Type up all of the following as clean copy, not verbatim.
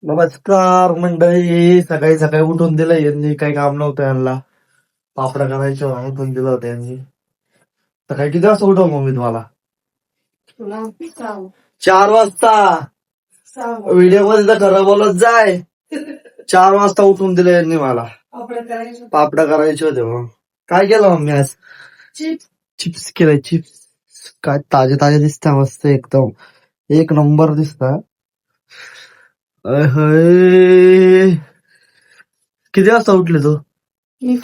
नमस्कार मंडळी. सकाळी सकाळी उठून दिलं यांनी, काही काम नव्हतं यांना. पापड करायचं उठून दिलं होतं यांनी. सकाळी किती वाजता उठव मग मी तुम्हाला? 4 वाजता. व्हिडिओ मध्ये तर खरं बोलत जाय. 4 वाजता उठून दिलं यांनी मला. पापड करायचे होते. मग काय केलं मग मी आज? चिप्स केले. चिप्स काय ताजे ताजे दिसतात, मस्त एकदम एक नंबर दिसतात. किती वाजता उठले तू? मी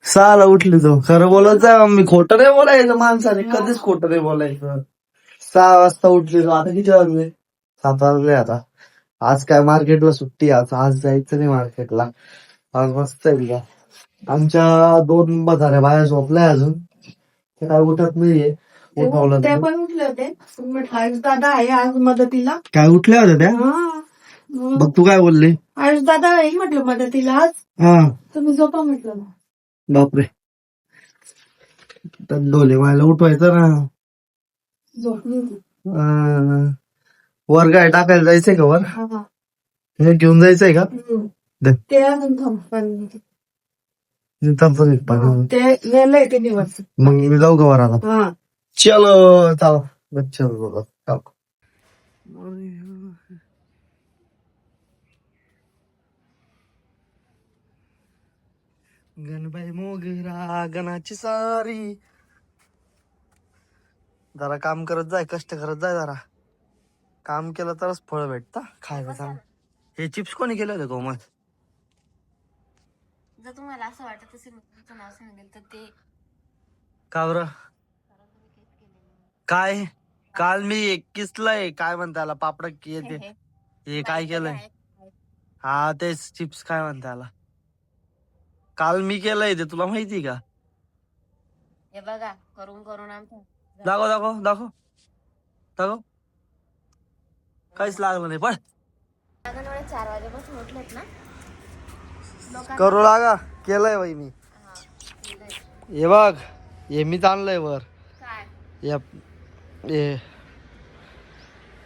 6ला उठली तू. खरं बोलत जाय मम्मी, खोटं नाही बोलायचं माणसाने, कधीच खोटं नाही बोलायचं. 6 वाजता उठली तू. आता किती वाजले? 7 वाजले आता. आज काय मार्केटला सुट्टी आहे. आज जायचं नाही मार्केटला. आज मस्त आहे का. आमच्या 2 झाल्या बाया झोपल्या अजून, ते काय उठत नाहीये. उठवलं ते पण उठले होते. म्हटलं आयुष दादा आहे आज मदतीला. काय उठल्या होत्या त्या? मग तू काय बोलली? आयुष दादा आहे म्हटलं मदतीला आज. हा, तुम्ही झोपा म्हटलं. बापरे. डोले व्हायला उठवायचं ना. झोपली होती. वर काय टाकायला जायचंय का वर? हा. हे घेऊन जायचंय का? दे. ते अजून थांबून पाणी. ते गेलंय ते दिवस. मग मी जाऊ का वर आता? हा. चलो चाल. चलो बाबा. गणबाई मोगरा गणाची सारी. जरा काम करत जाय, कष्ट करत जाय. जरा काम केलं तरच फळ भेटता खायला चांगलं. हे चिप्स कोणी केले होते कोमल? जर तुम्हाला असं वाटत असेल तुमचं नाव सांगेल तर ते का बरं? काय काल मी 21ला काय म्हणता याला पापड येते. हे काय केलंय? हा तेच चिप्स काय म्हणता याला. काल मी केलंय ते, तुला माहिती का? हे बघा करून करून आमचं दाखव दाखव दाखव दाखव. काहीच लागलं नाही. पण 4 वाजेपासून उठलेत ना. करू लागा. केलंय बाई मी. हे बघ, हे मीच आणलंय वर. काय हे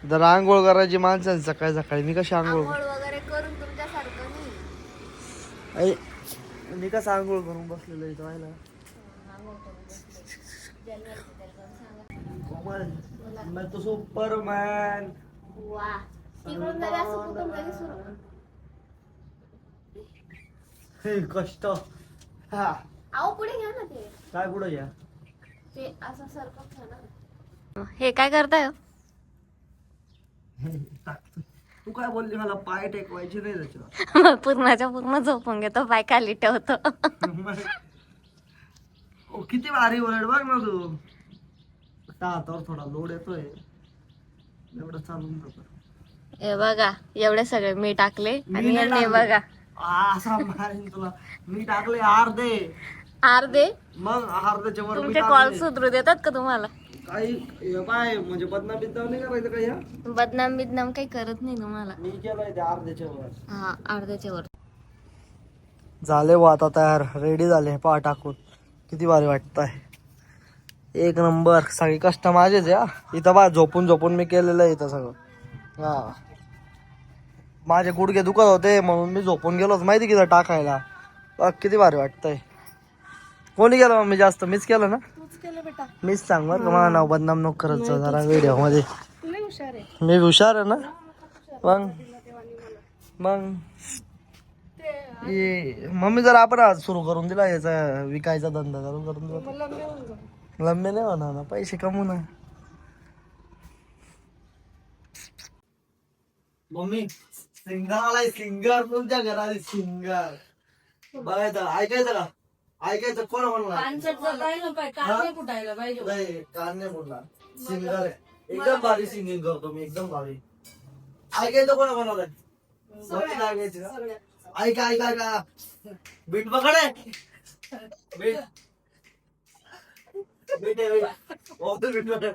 जर आंघोळ करायची माणसाने सकाळी सकाळी, मी कशी आंघोळ आंघोळ वगैरे करून तुमच्यासारखं नाही. मी कसं आंघोळ करून बसलेलो इथं व्हायला. आंघोळ करून बसले. ज्याला यायचं त्याला जाऊन सांगा. कोमल, मैं तो सुपरमॅन. वा तिकडून जरी असं कुठून तरी सुरू. हे कष्ट. हा अहो पुढे घ्या ना ते. काय पुढे घ्या? ते असं सरकत ना. हे काय करताय? तू काय बोलली मला? पाय टेकवायची नाही त्याच्यावर. पूर्णाच्या पूर्ण झोपून घेतो, पाय खाली ठेवतो. ओ किती भारी ओरड बघ ना तू. हातावर थोडा लोड येतोय, एवढं चालून जातं. हे बघा एवढे सगळे मी टाकले आणि नाही यांनी टाकले. बघा असा मारेन तुला. मी टाकले अर्धे. अर्धे. मग अर्ध्याच्या वर मी तुमचे टाकले. कॉल सुधरू देतात का तुम्हाला? काही हे काय म्हणजे बदनाम बिदनाम नाही करायचं का या? बदनाम बिदनाम काही करत नाही तुम्हाला. मी केलंय ते अर्ध्याच्या वर. हा अर्ध्याच्या वर. झाले व आता तयार, रेडी झाले. पहा टाकून किती भारी वाटतंय. एक नंबर. सगळी कष्ट माझेच या. इथं बा झोपून झोपून मी केलेलं आहे इथं सगळं. हा, माझे गुडघे दुखत होते म्हणून मी झोपून गेलोच माहिती किती टाकायला. बघ किती भारी वाटतंय. कोणी केलं मग? मी जास्त मीच केलं ना. तूच केलं बेटा. मीच सांग बरं का, माझं नाव बदनाम नको करत जाऊ जरा व्हिडिओ मध्ये. लय हुशार आहे. मी हुशार आहे ना. मग मम्मी जर आपण आज सुरू करून दिला याचा विकायचा धंदा चालू करून दिला. मला मिळून जाऊ. लंबे नाही होणार ना, पैसे कमवू ना. मम्मी सिंगर आलाय. सिंगर तुमच्या घरात सिंगर. बघायचं ऐकायचं का? ऐकायचं कोण म्हणणार? नाही कान नाही बोलणार. सिंगर आहे एकदम भारी. सिंगिंग करतो मी एकदम भारी. ऐकायचं कोण म्हणणार? ऐकायचं का? ऐका ऐका ऐका. बीट पकडे. बीट बीट आहे बीट. बीट पकड.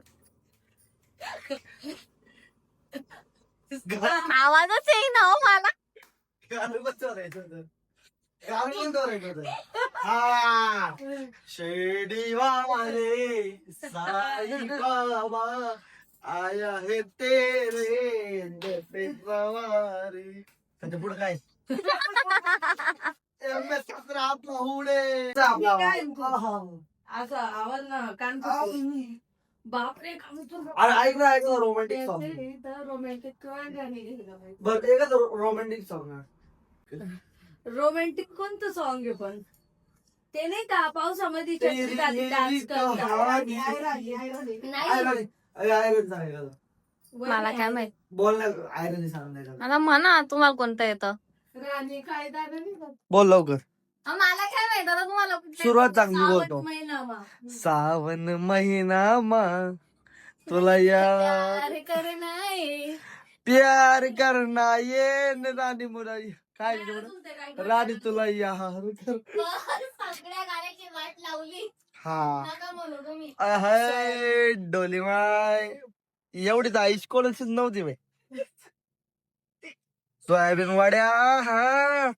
आवाजच येई ना हो मला. गाणं पण चोरायचं. गाणं पण चोरायचं. हा शिर्डी वाले साई बाबा आया है तेरे जैसे सवारी. त्याच्या पुढे काय MS कचरा आपला हुडे. आपला. आहा. असा आवाज ना कान बापरे अरे ऐक ना रोमॅन्टिक सॉन्ग. रोमॅन्टिक गाणी गेलं बरं एकच रोमॅन्टिक सॉन्ग. रोमॅन्टिक कोणतं सॉन्ग आहे पण ते नाही का पावसामध्ये तेरी डान्स कहाणी. नाही आयरन सांगायचं. मला काय माहित बोल ना आयरन सांगायचं. मला म्हणा तुम्हाला कोणतं येतं राणी काय दादा बोल लवकर. मला काय माहित आता तुम्हाला कुठलं सुरुवात चांगली बोलतो. महिना मा सावन महिना मा तुला यार अरे करे नाही प्यार करना ये न राणी मुरारी. काय आहे ते? राणी तुला यार कर. सगळ्या गाण्याची वाट लावली हा नका म्हणू तुम्ही अहय डोली माय एवढी तर आईश कोणाचीच नव्हती बाई. सोयाबीन वड्या हा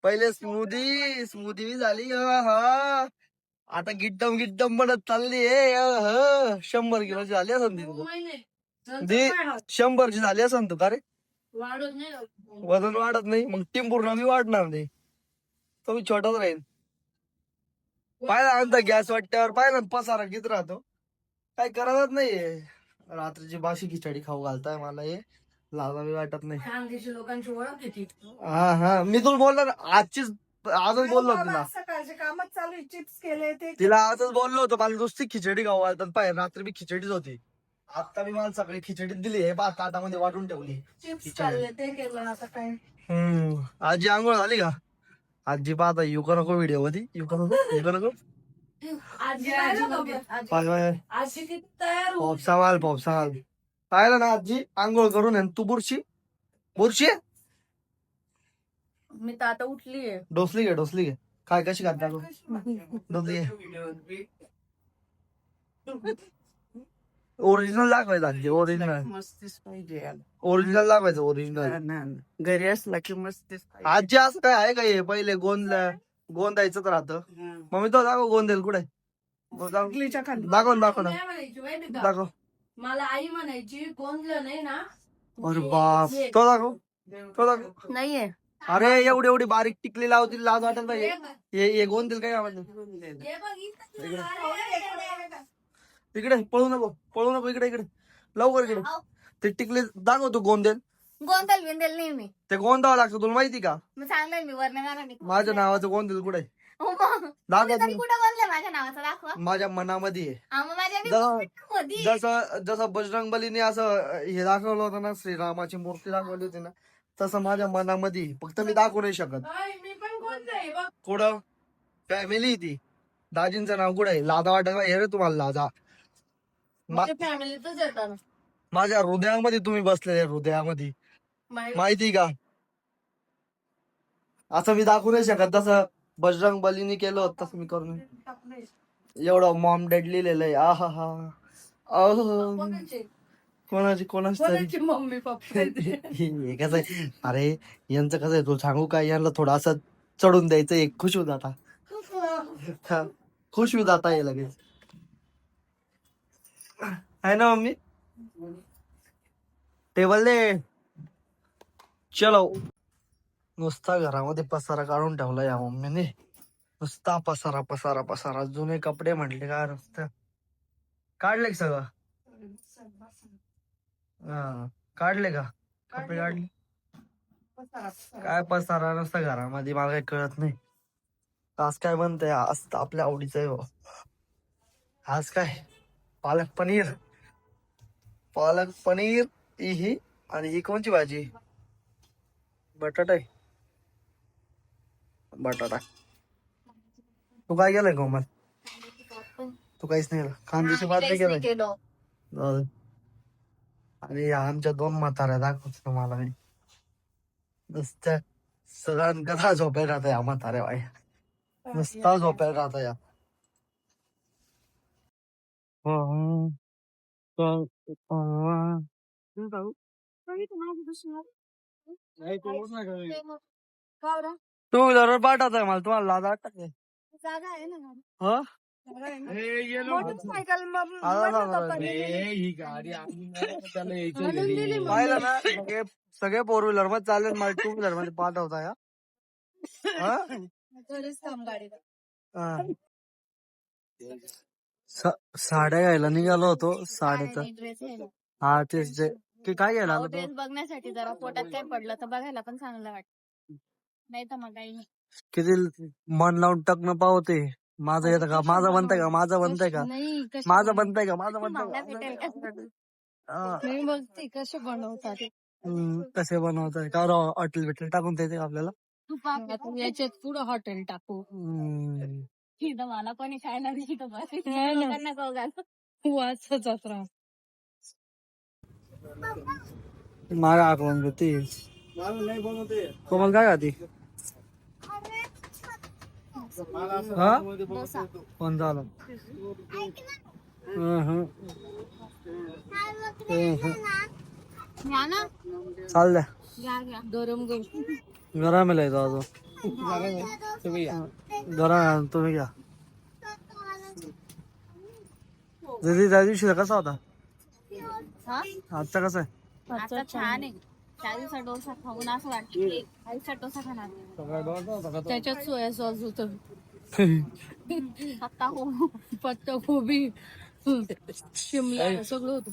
पहिले स्मूदी स्मूदी झाली हा आता गिड्डम गिड्डम बनत चालली आहे 100 किलोची झाली असं ती 100ची झाली असं तू का रे. वाढत नाही वजन वाढत नाही मग टिंबूर्ण बी वाढणार नाही तो मी छोटाच राहील. पाहिला आणता गॅस वाट्यावर पाहिला पसारा किती राहतो काय करायलाच नाहीये. रात्रीची बाशी खिचडी खाऊ घालताय मला हे लाजा बी वाटत नाही. खानदेशी लोकांची ओळख येते हा मी तुला बोललो ना आजचीच आजच बोललो तिला. सकाळचे कामच चालू आहे चिप्स केले ते तिला आजच बोललो होतो मला नुसती खिचडी खाऊ घालतात पाहिजे रात्री बी खिचडीच होती. आता मी मला सगळी खिचडीत दिली हे पाच ताटामध्ये वाटून ठेवली. चिप्स खाल्ले ते केलं आता काय आजी आंघोळ झाली का. आजी पाहता येऊ का नको व्हिडिओ मध्ये येऊ का नको आजी आजी किती तयार होऊ पॉपसा पाहिलं ना आजी आंघोळ करून आहे. तू बुरशी मी तर आता उठलीये डोसली घे काय कशी घात डोसली घे. ओरिजिनल दाखवायचं आजी ओरिजिनल मस्तीच पाहिजे ओरिजिनल दाखवायचं ओरिजिनल. घरी असला की मस्तीच आजी असं काय आहे का हे पहिले गोंदायचं राहतं. मग मी तो दाखव गोंदेल कुठे दाखव ना दाखव. मला आई म्हणायची गोंधळ नाही ना अरे बाप तो दाखव नाहीये अरे एवढी बारीक टिकली लावतील लाज वाटत नाही. हे गोंदेल काय आवडतं इकडे पळू नको इकडे लवकर इकडे ते टिकले दाखव तू गोंदेल. गोंधळ बिंदल नाही मी ते गोंदावं लागतं तुला माहिती का. मग सांगलं मी वर्ण गाणं नाही माझ्या नावाचं गोंदेल कुठे दाखव तरी कुठं बोलले माझ्या नावाचं दाखवा माझ्या मनामध्ये आहे. मग माझ्या मध्ये जसं बजरंग बलीने असं हे दाखवलं होतं ना श्रीरामाची मूर्ती दाखवली होती ना तसं माझ्या मनामध्ये आहे. फक्त मी दाखवू नाही शकत. मी पण गोंधळ आहे बघ कुठं फॅमिली ती दाजींचं नाव कुठं आहे लादा वाटत हे रे तुम्हाला लादा. फॅमिलीतच येतात माझ्या हृदयामध्ये तुम्ही बसलेले हृदयामध्ये माहिती का. असं मी दाखवू नाही शकत तसं बजरंग बलीने केलं होतं तसं मी करून एवढं मॉम डॅड लिहिलेलं आहे. कोणाची तरी मम्मी पप्पा हे कसं आहे अरे यांचं कसं आहे तुला सांगू काय यांना थोडं असं चढून द्यायचं एक खुश होत आता खुश होत आता हे लगेच आहे ना मम्मी. टेबल दे चलो. नुसता घरामध्ये पसारा काढून ठेवला या मम्मीने नुसता पसारा जुने कपडे म्हटले का नुसतं काढले का सगळं. हा काढले का कपडे काढले काय पसारा नुसता घरामध्ये मला काही कळत नाही. आज काय बनतंय आज तर आपल्या आवडीचं आहे हो. आज काय पालक पनीर ही आणि ही कोणची भाजी बटाटा तू काय केलंय कोमल तू काहीच नाही केलं कांद्याची भात नाही केलंय. जाऊ दे. आणि या आमच्या 2 म्हाताऱ्या दाखवतो तुम्हाला मी नुसत्या सगळ्यांकदा झोपायला राहता या म्हाताऱ्या बाई नुसता झोपायला राहता या. टू व्हीलरवर पाठवत आहे मला तुम्हाला लाज वाटत काय. जागा आहे ना हा मोटरसायकल ही गाडी पाहिलं ना सगळे फोर व्हीलर मध्ये चालले, मला टू व्हीलर मध्ये पाठवता या. हा? हा. साड्या घ्यायला निघालो होतो, साड्याचा. हा तेच ते. ते काय घ्यायला आलो ड्रेस बघण्यासाठी जरा पोटात काय पडलं तर बघायला पण चांगलं वाटत, नाही तर मग काही नाही. किती मन लावून टकणं पावते. माझं येतं का, माझं बनतंय का, माझं बनतंय का, माझं बनतंय का, माझं बनतंय का. हा. मी बघते कसे बनवतात. कसे बनवताय का, हॉटेल बिटेल टाकून द्यायचे का आपल्याला. याच्यात पुढं हॉटेल टाकू. इथं मला कोणी खायला नाही तर बस लोकांना खाऊ घाल. वाचच राहा. मागा आठवण देते. कोमल काय खाती. हा कोण झालं. चाल द्या. गरम गरम आहे अजून. गरम तुम्ही घ्या. दीदी त्या दिवशी कसा होता. आजचा कसा आहे. आता छान आहे. त्या दिवसा डोसा खाऊन असं वाटतं आईचा डोसा खाणार. त्याच्यात सोया सॉस होत. पत्ता कोबी शिमला सगळं होतं.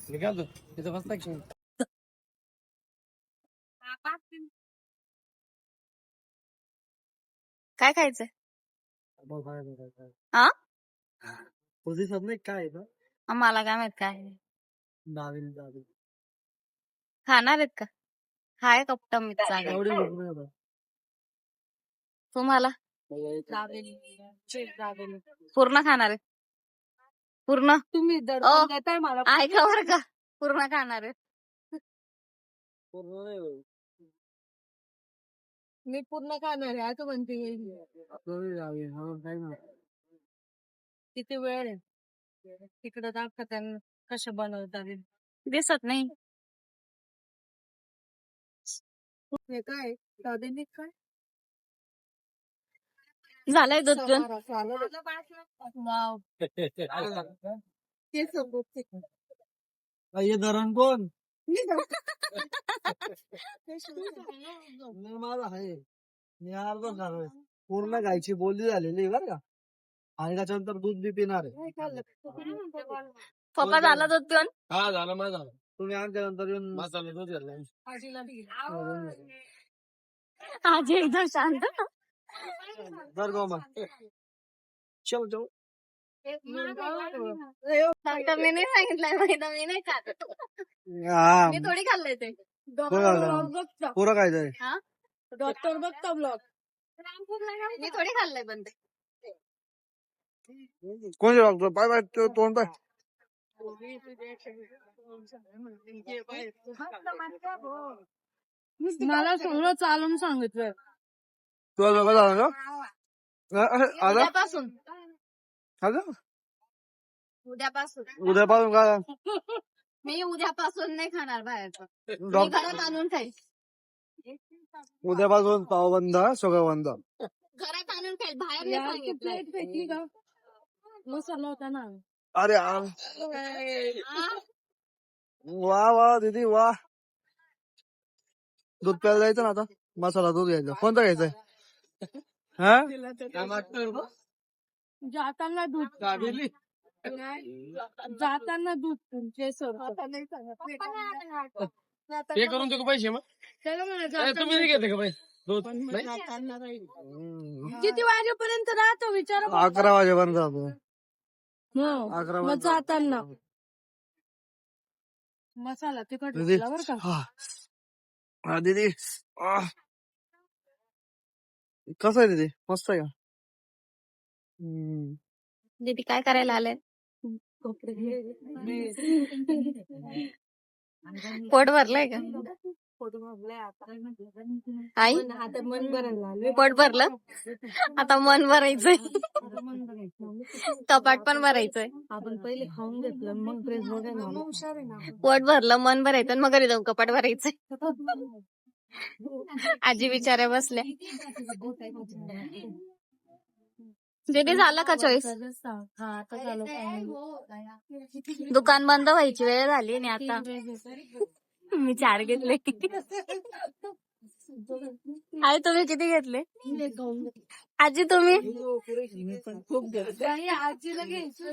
काय खायचंय. हा पोझिशन नाही काय मला काय माहित काय दाबील दाबील खाणार आहेत का. हाय कपटा मी एवढी भूक नाही होत. तुम्हाला पूर्ण खाणार आहे. पूर्ण तुम्ही ऐका बरं का, पूर्ण खाणार आहे. पूर्ण नाही होत. मी पूर्ण खाणार आहे असं म्हणते. काय ना किती वेळ आहे तिकडं दाखवा त्यांना कसं बनवतात. दिसत नाही. काय काय झालंय दूध पिऊन. ये धरण कोण. माझा आहे. मी अर्धा खाणार. पूर्ण गायची बोली झालेली बरं का. आणि त्याच्यानंतर दूध बी पिणार आहे. पप्पा झाला दूध पिऊन. हा झालं माझं झालं. तुम्ही आमच्यानंतर येऊन मसाला दूध घातला. आजी एकदम शांत. बरं गो मग चल जाऊ. डॉक्टरने नाही सांगितलंय माहिती मी नाही खात. हा मी थोडी खाल्लंय ते. पुरं काय जाय. डॉक्टर बघता ब्लॉग. मी थोडी खाल्लंय पण ते. कोणते डॉक्टर पाय पाय तोंड पाय. मला सगळं चालून सांगितलं. तुला जवळ झालं का. उद्यापासून उद्यापासून काय. मी उद्यापासून नाही खाणार बाहेरचं. मी घरात आणून खाईल. उद्यापासून पाव बंद सगळं बंद. घरात आणून खाईल. बाहेर नाही सांगितलं. मसाला होता ना. अरे वा वा दीदी वा. दूध प्यायला जायचं ना आता. मसाला दूध घ्यायचं. कोणतं घ्यायचंय. हा जाताना दूध जाताना दूध तुमचे पे करून देऊ पैसे मग तुम्ही नाही घेते का पैसे. किती वाजेपर्यंत राहतो विचार. 11 वाजेपर्यंत जातो. 11 मग जाताना मसाला तिखट बरं का. हा दीदी कसं आहे दीदी मस्त आहे का. दीदी काय करायला आले. पोट भरलंय का. आई पोट भरलं आता मन भरायचंय. कपाट पण भरायचंय. आपण पहिले खाऊन घेतलं मग ड्रेस बघायला. पोट भरलं मन भरायचं मग घरी जाऊन कपाट भरायचंय. आजी बिचाऱ्या बसल्या. दीदी झालं का चॉईस. दुकान बंद व्हायची वेळ झाली आणि आता मी 4 घेतले. आई तुम्ही किती घेतले? आजी तुम्ही? आजीला घ्यायचं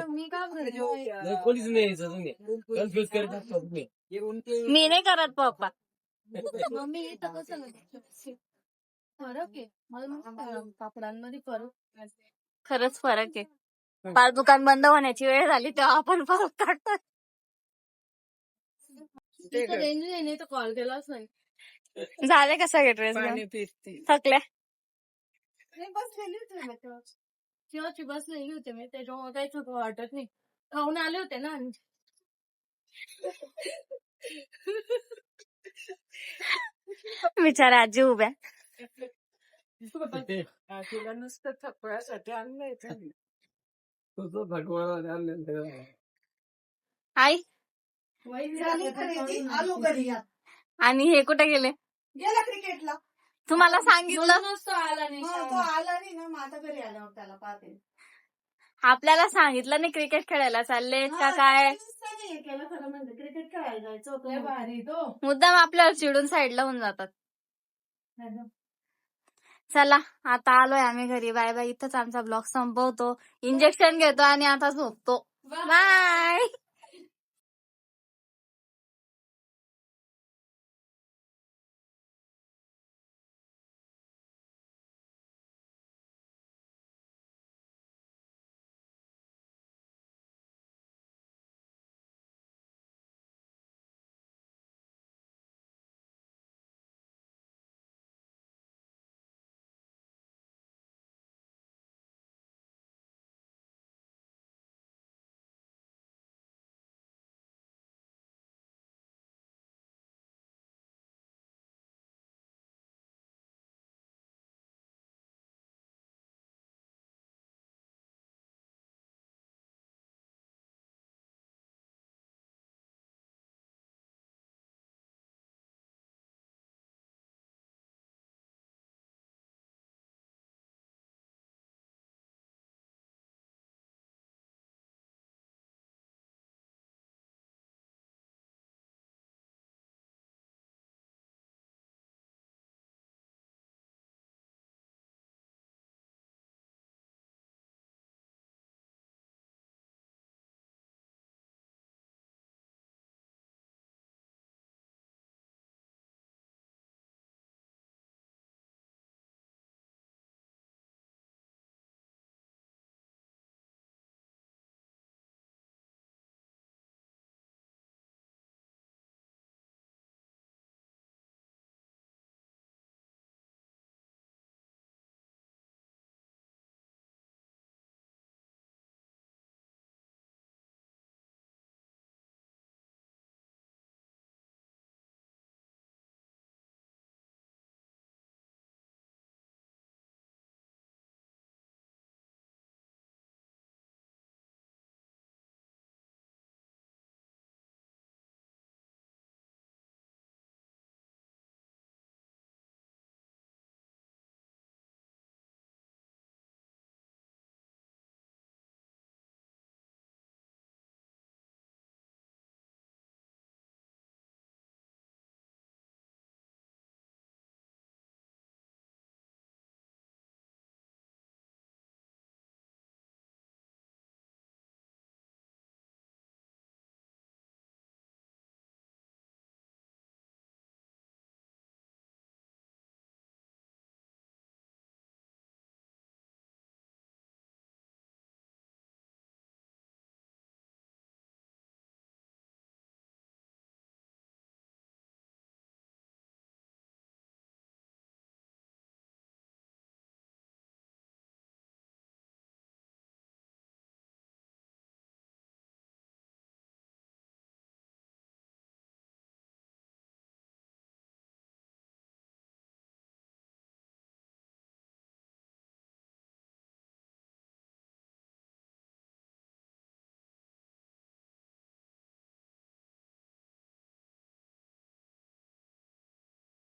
मी का कोणीच नाही यायचं तुम्ही कन्फ्युज करत असता तुम्ही. मी नाही करत पप्पा. मम्मी इथं कसं फरक आहे मला कापडांमध्ये फरक खरंच फरक आहे. पाच दुकान बंद होण्याची वेळ झाली तेव्हा आपण फरक काढतो. रेंज नाही तर कॉल केलाच नाही. झाले का सगळे ड्रेस थकल्या? बसलेली होते मी तेव्हाची बसलेली होते मी त्याच्यामुळे काहीच वाटत नाही. खाऊन आले होते ना. बिचारा आजी उभ्या. तिला नुसतं थकव्यासाठी आणलंय. तुझं भगवान आणलेलं. आई आलो घरी आणि हे कुठे गेले? गेला क्रिकेटला. तुम्हाला सांगितलं आला नाही तो आला नाही ना. माझ्या घरी आल्यावर त्याला पाहते. आपल्याला सांगितलं नाही क्रिकेट खेळायला चालले का काय? केलं खरं म्हणजे क्रिकेट खेळायला जायचं होतं. भारी तो मुद्दाम आपल्याला चिडून साईडला होऊन जातात. चला आता आलोय आम्ही घरी. Bye bye. इथंच आमचा ब्लॉग संपवतो. इंजेक्शन घेतो आणि आता झोपतो. बाय.